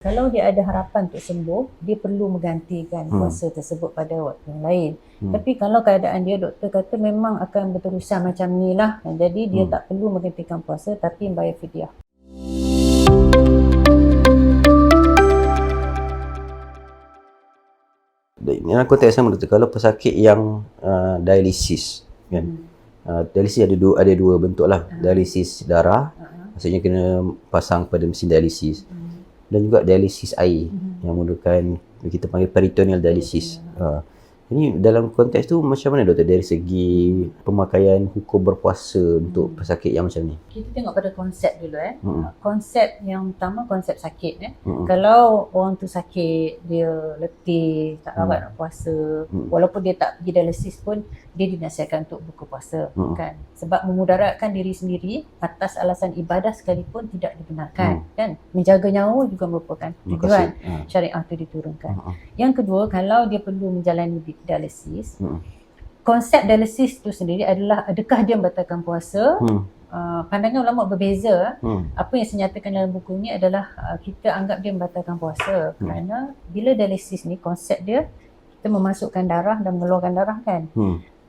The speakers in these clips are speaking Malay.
Kalau dia ada harapan untuk sembuh, dia perlu menggantikan puasa tersebut pada waktu yang lain. Tapi kalau keadaan dia, doktor kata memang akan berterusan macam ni lah. Jadi dia tak perlu menggantikan puasa tapi bayar fidyah. Dalam konteks sama doktor, kalau pesakit yang dialisis kan, dialisis ada dua bentuk lah. Dialisis darah, maksudnya kena pasang pada mesin dialisis, dan juga dialisis air yang menggunakan, kita panggil peritoneal dialisis. Ini dalam konteks tu macam mana doktor dari segi pemakaian hukum berpuasa untuk pesakit yang macam ni? Kita tengok pada konsep dulu. Konsep yang pertama, konsep sakit. Kalau orang tu sakit, dia letih, tak rawat nak puasa, walaupun dia tak pergi dialisis pun, dia dinasihatkan untuk buka puasa. Kan? Sebab memudaratkan diri sendiri atas alasan ibadah sekalipun tidak dibenarkan. Kan? Menjaga nyawa juga merupakan tujuan syariah itu diturunkan. Yang kedua, kalau dia perlu menjalani dialisis, konsep dialisis itu sendiri adalah adakah dia membatalkan puasa. Pandangan ulama berbeza. Apa yang saya nyatakan dalam buku ni adalah kita anggap dia membatalkan puasa, kerana bila dialisis ni konsep dia, kita memasukkan darah dan mengeluarkan darah kan.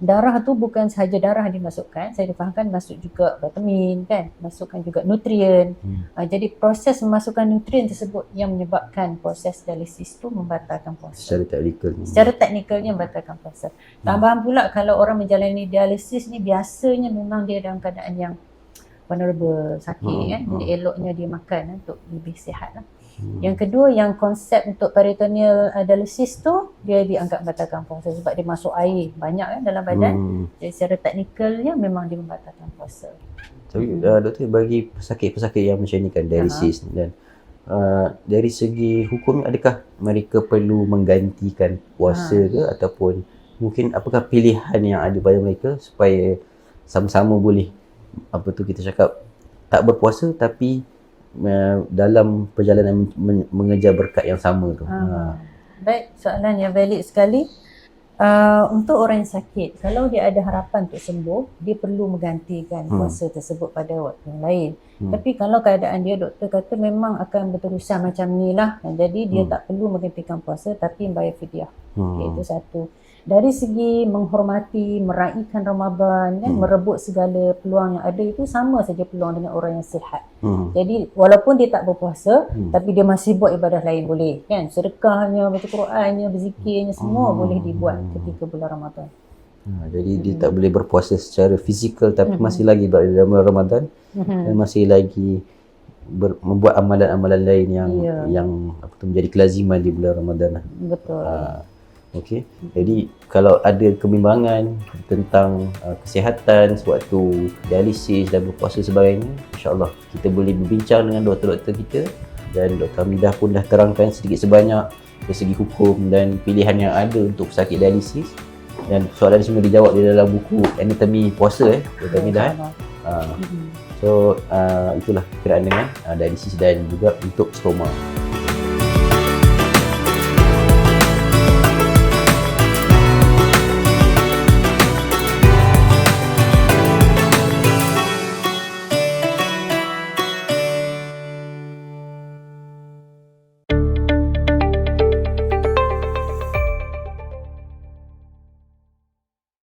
Darah tu bukan sahaja darah dimasukkan, saya difahamkan masuk juga vitamin kan, masukkan juga nutrien. Jadi proses memasukkan nutrien tersebut yang menyebabkan proses dialisis tu membatalkan puasa. Secara teknikalnya membatalkan puasa. Tambahan pula, kalau orang menjalani dialisis ni biasanya memang dia dalam keadaan yang vulnerable, sakit kan. Jadi eloknya dia makan untuk lebih sihat lah. Yang kedua, yang konsep untuk peritoneal dialisis tu, dia dianggap membatalkan puasa sebab dia masuk air banyak kan dalam badan. Jadi secara teknikalnya memang dia membatalkan puasa. Tapi doktor, bagi pesakit-pesakit yang macam ni kan, dialisis dan dari segi hukum, adakah mereka perlu menggantikan puasa ke, ataupun mungkin apakah pilihan yang ada pada mereka supaya sama-sama boleh, apa tu kita cakap, tak berpuasa tapi dalam perjalanan mengejar berkat yang sama tu. Baik, soalan yang valid sekali. Untuk orang yang sakit, kalau dia ada harapan untuk sembuh, dia perlu menggantikan puasa tersebut pada waktu yang lain. Tapi kalau keadaan dia, doktor kata memang akan berterusan macam ni lah. Jadi dia tak perlu menggantikan puasa tapi bayar fidyah. Itu satu. Dari segi menghormati, meraihkan Ramadan kan, merebut segala peluang yang ada, itu sama saja peluang dengan orang yang sihat. Jadi walaupun dia tak berpuasa, tapi dia masih buat ibadah lain boleh kan, sedekahnya, baca Qurannya, berzikirnya, semua boleh dibuat ketika bulan Ramadan. Jadi dia tak boleh berpuasa secara fizikal tapi masih lagi berada dalam bulan Ramadan dan masih lagi membuat amalan-amalan lain yang apa tu, menjadi kelaziman di bulan Ramadan. Betul. Okey. Jadi kalau ada kebimbangan tentang kesihatan sewaktu dialisis dan berpuasa sebagainya, insya-Allah kita boleh berbincang dengan doktor-doktor kita, dan Dr. Hamidah pun dah terangkan sedikit sebanyak dari segi hukum dan pilihan yang ada untuk pesakit dialisis, dan soalan semua dijawab di dalam buku Anatomi Puasa Dr. Hamidah. So itulah berkenaan dengan dialisis dan juga untuk stoma.